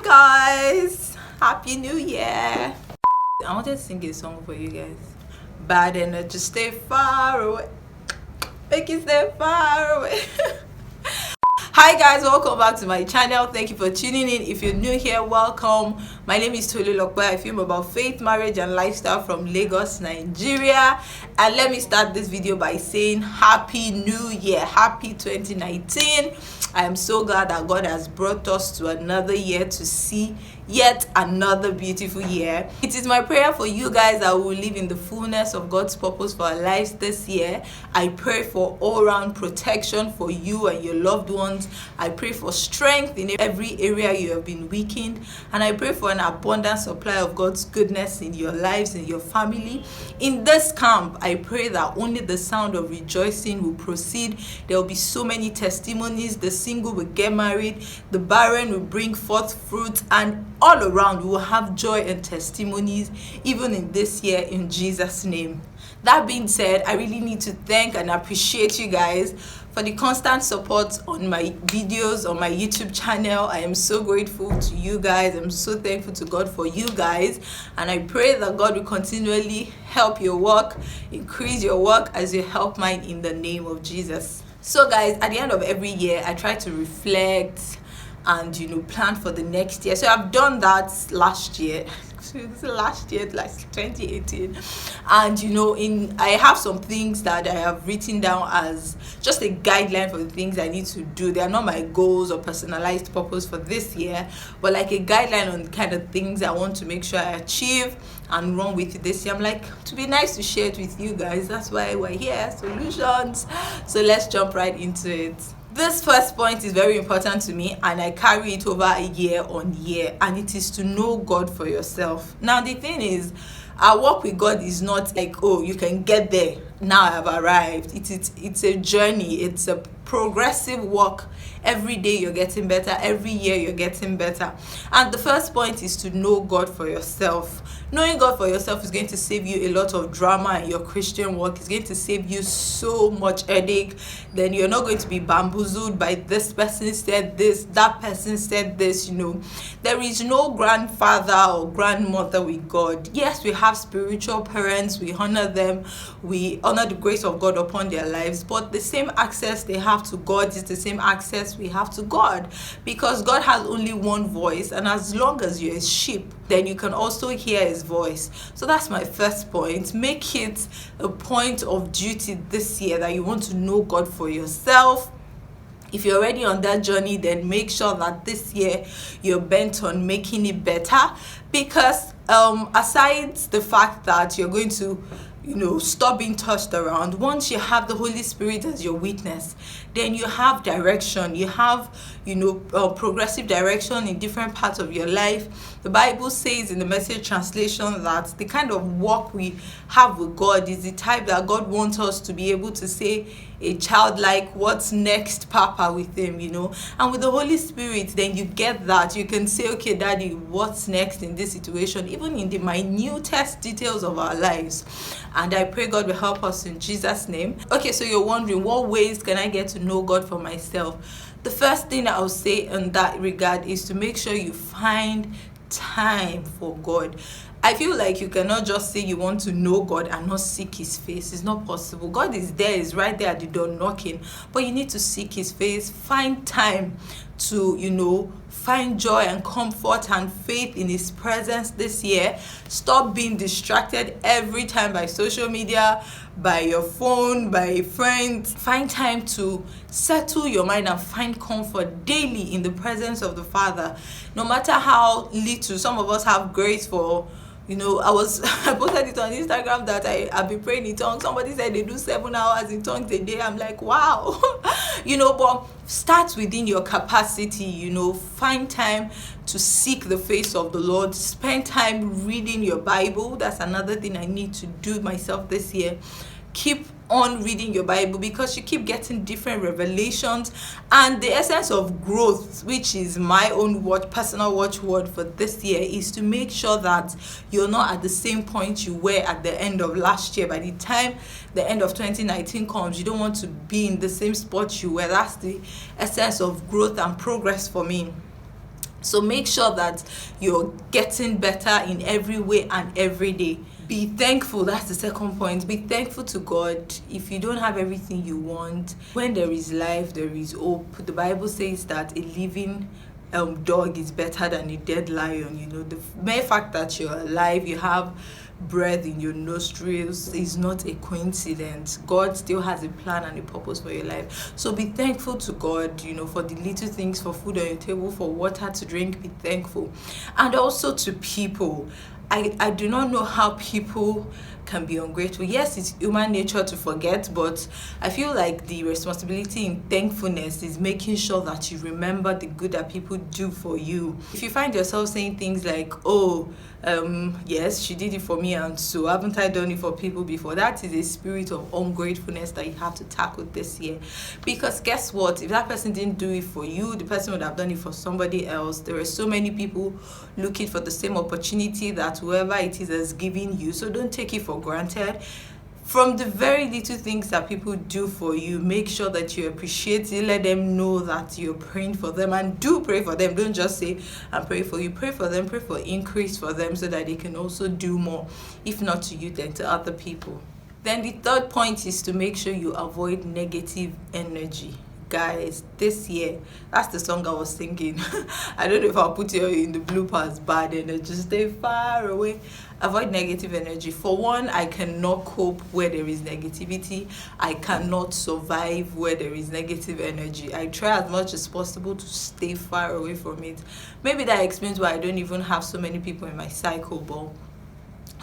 guys, happy new year. I wanted to sing a song for you guys. Bad energy, stay far away. Make it stay far away. Hi guys, welcome back to my channel. Thank you for tuning in. If you're new here, welcome. My name is Tolulope. I film about faith, marriage and lifestyle from Lagos, Nigeria. And let me start this video by saying happy new year, happy 2019. I am so glad that God has brought us to another year to see yet another beautiful year. It is my prayer for you guys that we will live in the fullness of God's purpose for our lives this year. I pray for all-round protection for you and your loved ones. I pray for strength in every area you have been weakened, and I pray for an abundant supply of God's goodness in your lives, in your family. In this camp, I pray that only the sound of rejoicing will proceed. There will be so many testimonies. The single will get married, the barren will bring forth fruit, and all around we will have joy and testimonies even in this year, in Jesus' name. That being said, I really need to thank and appreciate you guys for the constant support on my videos on my YouTube channel. I am so grateful to you guys. I'm so thankful to God for you guys, and I pray that God will continually help your work, increase your work as you help mine, in the name of Jesus. So guys, at the end of every year I try to reflect and plan for the next year. So I've done that last year. Like 2018, and I have some things that I have written down as just a guideline for the things I need to do. They are not my goals or personalized purpose for this year, but like a guideline on kind of things I want to make sure I achieve and run with this year. I'm like, to be nice to share it with you guys. That's why we're here, solutions. So let's jump right into it. This first point is very important to me, and I carry it over year on year, and it is to know God for yourself. Now the thing is, our walk with God is not like, oh, you can get there, now I've arrived. It's a journey. It's a progressive walk. Every day you're getting better, every year you're getting better. And the first point is to know God for yourself. Knowing God for yourself is going to save you a lot of drama in your Christian walk. It's going to save you so much headache. Then you're not going to be bamboozled by this person said this, that person said this. There is no grandfather or grandmother with God. Yes, we have spiritual parents, we honor them, we honor the grace of God upon their lives, but the same access they have to God is the same access we have to God, because God has only one voice, and as long as you're a sheep, then you can also hear his voice. So that's my first point. Make it a point of duty this year that you want to know God for yourself. If you're already on that journey, then make sure that this year you're bent on making it better, because aside the fact that you're going to stop being tossed around, once you have the Holy Spirit as your witness, then you have direction. You have progressive direction in different parts of your life. The Bible says in the Message translation that the kind of walk we have with God is the type that God wants us to be able to say, a child, like, what's next, Papa, with him, and with the Holy Spirit, then you get that. You can say, okay, Daddy, what's next in this situation, even in the minutest details of our lives. And I pray God will help us in Jesus' name. Okay, so you're wondering, what ways can I get to know God for myself? The first thing I'll say in that regard is to make sure you find time for God. I feel like you cannot just say you want to know God and not seek his face. It's not possible. God is there, is right there at the door knocking, but you need to seek his face. Find time to find joy and comfort and faith in his presence this year. Stop being distracted every time by social media, by your phone, by friends. Find time to settle your mind and find comfort daily in the presence of the Father. No matter how little, some of us have grace for I posted it on Instagram that I've been praying in tongues. Somebody said they do 7 hours in tongues a day. I'm like, wow. But start within your capacity. Find time to seek the face of the Lord. Spend time reading your Bible. That's another thing I need to do myself this year. Keep on reading your Bible, because you keep getting different revelations, and the essence of growth, which is my own personal watchword for this year, is to make sure that you're not at the same point you were at the end of last year. By the time the end of 2019 comes, you don't want to be in the same spot you were. That's the essence of growth and progress for me. So make sure that you're getting better in every way and every day. Be thankful. That's the second point. Be thankful to God. If you don't have everything you want, when there is life, there is hope. The Bible says that a living dog is better than a dead lion. You know, the mere fact that you're alive, you have breath in your nostrils, is not a coincidence. God still has a plan and a purpose for your life. So be thankful to God, you know, for the little things, for food on your table, for water to drink. Be thankful. And also to people. I do not know how people can be ungrateful. Yes, it's human nature to forget, but I feel like the responsibility in thankfulness is making sure that you remember the good that people do for you. If you find yourself saying things like, oh, yes, she did it for me, and so haven't I done it for people before? That is a spirit of ungratefulness that you have to tackle this year. Because guess what? If that person didn't do it for you, the person would have done it for somebody else. There are so many people looking for the same opportunity that whoever it is has given you. So don't take it for granted. From the very little things that people do for you, make sure that you appreciate it. Let them know that you're praying for them, and do pray for them. Don't just say I'm praying for you. Pray for them. Pray for increase for them, so that they can also do more, if not to you, then to other people. Then the third point is to make sure you avoid negative energy. Guys, this year, that's the song I was singing. I don't know if I'll put you in the bloopers, bad energy, stay far away. Avoid negative energy. For one, I cannot cope where there is negativity. I cannot survive where there is negative energy. I try as much as possible to stay far away from it. Maybe that explains why I don't even have so many people in my cycle, but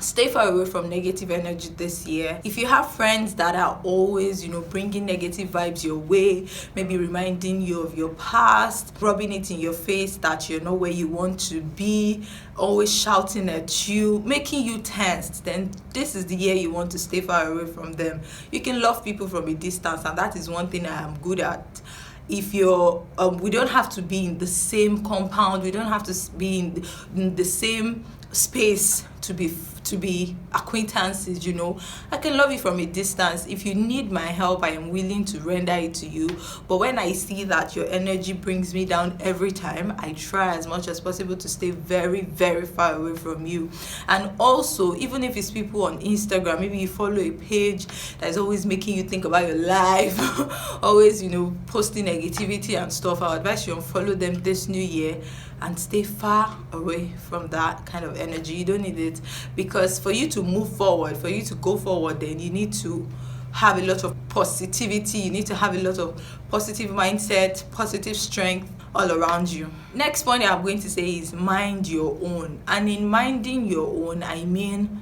stay far away from negative energy this year. If you have friends that are always, bringing negative vibes your way, maybe reminding you of your past, rubbing it in your face that you're not where you want to be, always shouting at you, making you tensed, then this is the year you want to stay far away from them. You can love people from a distance, and that is one thing I am good at. If you're we don't have to be in the same compound, we don't have to be in the same space to be acquaintances. I can love you from a distance. If you need my help, I am willing to render it to you. But when I see that your energy brings me down every time, I try as much as possible to stay very, very far away from you. And also, even if it's people on Instagram, maybe you follow a page that is always making you think about your life, always posting negativity and stuff, I advise you unfollow them this new year and stay far away from that kind of energy. You don't need it, because for you to move forward, for you to go forward, then you need to have a lot of positivity. You need to have a lot of positive mindset, positive strength all around you. Next point I'm going to say is mind your own. And in minding your own, I mean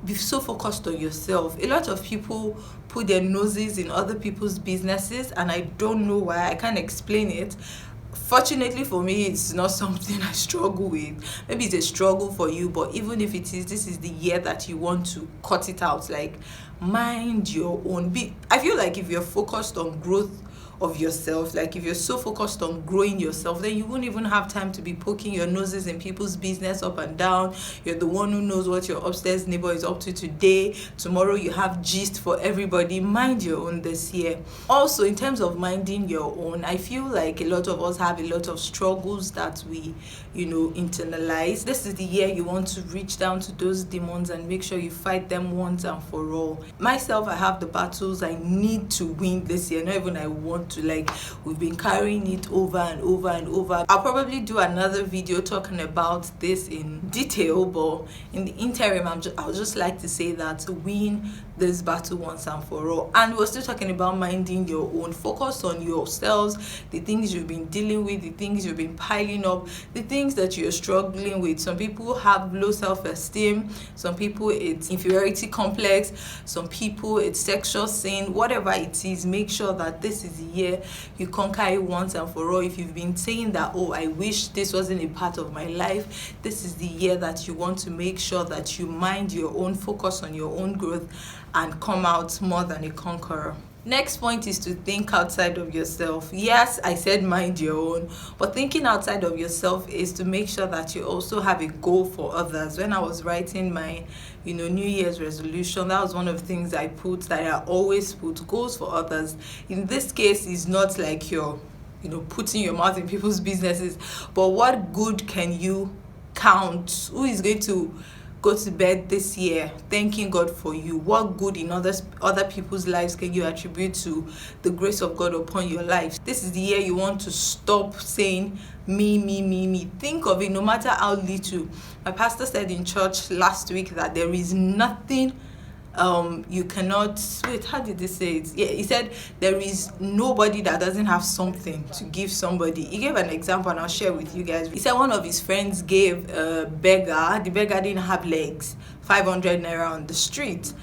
be so focused on yourself. A lot of people put their noses in other people's businesses, and I don't know why. I can't explain it. Fortunately for me, it's not something I struggle with. Maybe it's a struggle for you, but even if it is, this is the year that you want to cut it out. Like, mind your own. I feel like if you're focused on growth of yourself, like if you're so focused on growing yourself, then you won't even have time to be poking your noses in people's business up and down. You're the one who knows what your upstairs neighbor is up to today. Tomorrow you have gist for everybody. Mind your own this year. Also, in terms of minding your own, I feel like a lot of us have a lot of struggles that we internalize. This is the year you want to reach down to those demons and make sure you fight them once and for all. Myself, I have the battles I need to win this year. Not even I want to. Like, we've been carrying it over and over and over. I'll probably do another video talking about this in detail, but in the interim, I would just like to say that to win this battle once and for all. And we're still talking about minding your own. Focus on yourselves, the things you've been dealing with, the things you've been piling up, the things that you're struggling with. Some people have low self-esteem, some people it's inferiority complex, some people it's sexual sin. Whatever it is, make sure that this is the year you conquer it once and for all. If you've been saying that, oh, I wish this wasn't a part of my life, this is the year that you want to make sure that you mind your own, focus on your own growth, and come out more than a conqueror. Next point is to think outside of yourself. Yes, I said mind your own, but thinking outside of yourself is to make sure that you also have a goal for others. When I was writing my New Year's resolution, that was one of the things I always put goals for others. In this case, it's not like you're putting your mouth in people's businesses, but what good can you count? Who is going to go to bed this year thanking God for you? What good in other people's lives can you attribute to the grace of God upon your life? This is the year you want to stop saying me, me, me, me. Think of it, no matter how little. My pastor said in church last week that there is nothing you cannot wait. How did he say it? Yeah, he said there is nobody that doesn't have something to give somebody. He gave an example, and I'll share with you guys. He said one of his friends gave a beggar. The beggar didn't have legs, 500 naira on the street,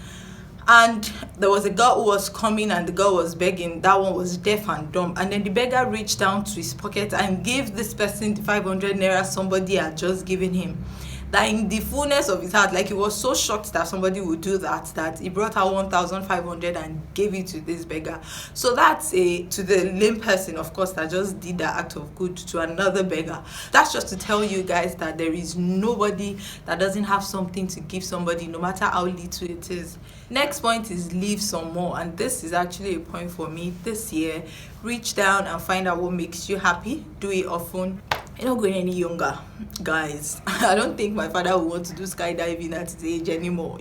and there was a girl who was coming, and the girl was begging. That one was deaf and dumb, and then the beggar reached down to his pocket and gave this person the 500 naira somebody had just given him. That in the fullness of his heart, like, he was so shocked that somebody would do that he brought out 1,500 and gave it to this beggar. So that's to the lame person, of course, that just did that act of good to another beggar. That's just to tell you guys that there is nobody that doesn't have something to give somebody, no matter how little it is. Next point is leave some more, and this is actually a point for me this year. Reach down and find out what makes you happy. Do it often. You're not going any younger, guys. I don't think my father will want to do skydiving at his age anymore.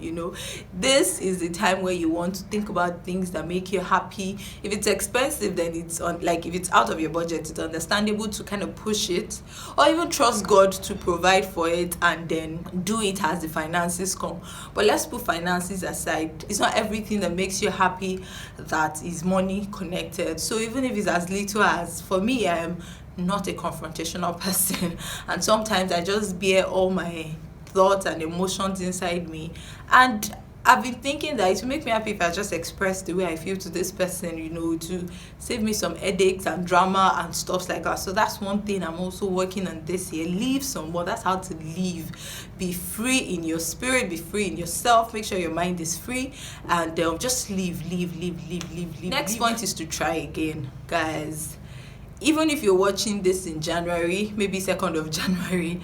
This is the time where you want to think about things that make you happy. If it's expensive, then it's if it's out of your budget, it's understandable to kind of push it, or even trust God to provide for it and then do it as the finances come. But let's put finances aside. It's not everything that makes you happy that is money connected. So even if it's as little as, for me, I am not a confrontational person, and sometimes I just bear all my thoughts and emotions inside me, and I've been thinking that it will make me happy if I just express the way I feel to this person, to save me some headaches and drama and stuff like that. So that's one thing I'm also working on this year. Leave some more. That's how to live. Be free in your spirit, be free in yourself, make sure your mind is free, and just live. Next point is to try again, guys. Even if you're watching this in January, maybe 2nd of January,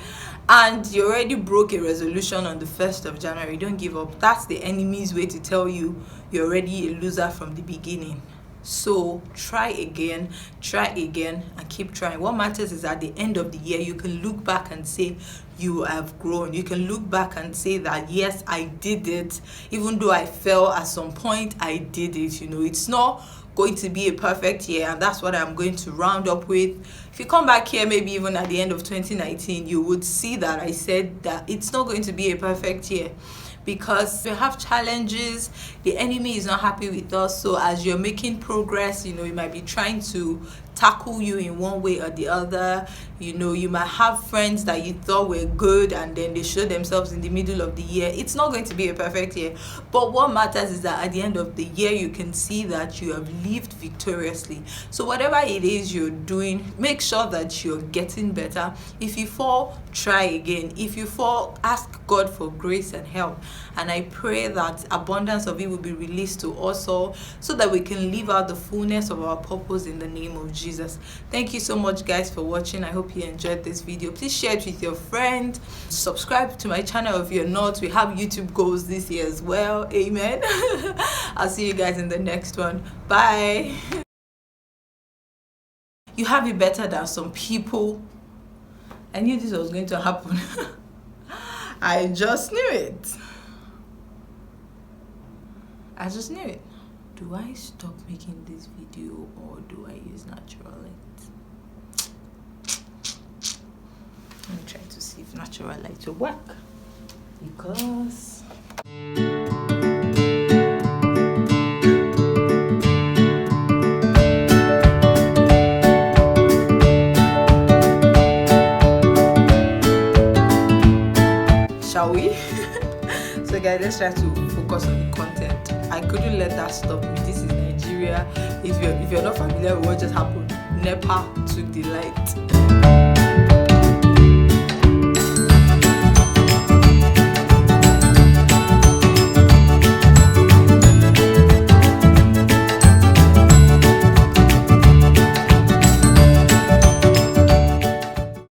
and you already broke a resolution on the 1st of January, don't give up. That's the enemy's way to tell you you're already a loser from the beginning. So try again, and keep trying. What matters is at the end of the year, you can look back and say you have grown. You can look back and say that, yes, I did it. Even though I fell at some point, I did it. It's not going to be a perfect year, and that's what I'm going to round up with. If you come back here, maybe even at the end of 2019, you would see that I said that it's not going to be a perfect year, because we have challenges. The enemy is not happy with us. So as you're making progress, he might be trying to tackle you in one way or the other. You might have friends that you thought were good, and then they show themselves in the middle of the year. It's not going to be a perfect year, but what matters is that at the end of the year, you can see that you have lived victoriously. So whatever it is you're doing, make sure that you're getting better. If you fall, try again. If you fall, ask God for grace and help, and I pray that abundance of it will be released to us all, so that we can live out the fullness of our purpose in the name of Jesus. Thank you so much, guys, for watching. I hope you enjoyed this video. Please share it with your friends. Subscribe to my channel if you're not. We have YouTube goals this year as well. Amen. I'll see you guys in the next one. Bye. You have it better than some people. I knew this was going to happen. I just knew it. I just knew it. Do I stop making this video, or do I use natural light? I'm trying to see if natural light will work, because shall we? So guys, let's try to focus on the content. I couldn't let that stop me. This is Nigeria. If you're not familiar with what just happened, NEPA took the light.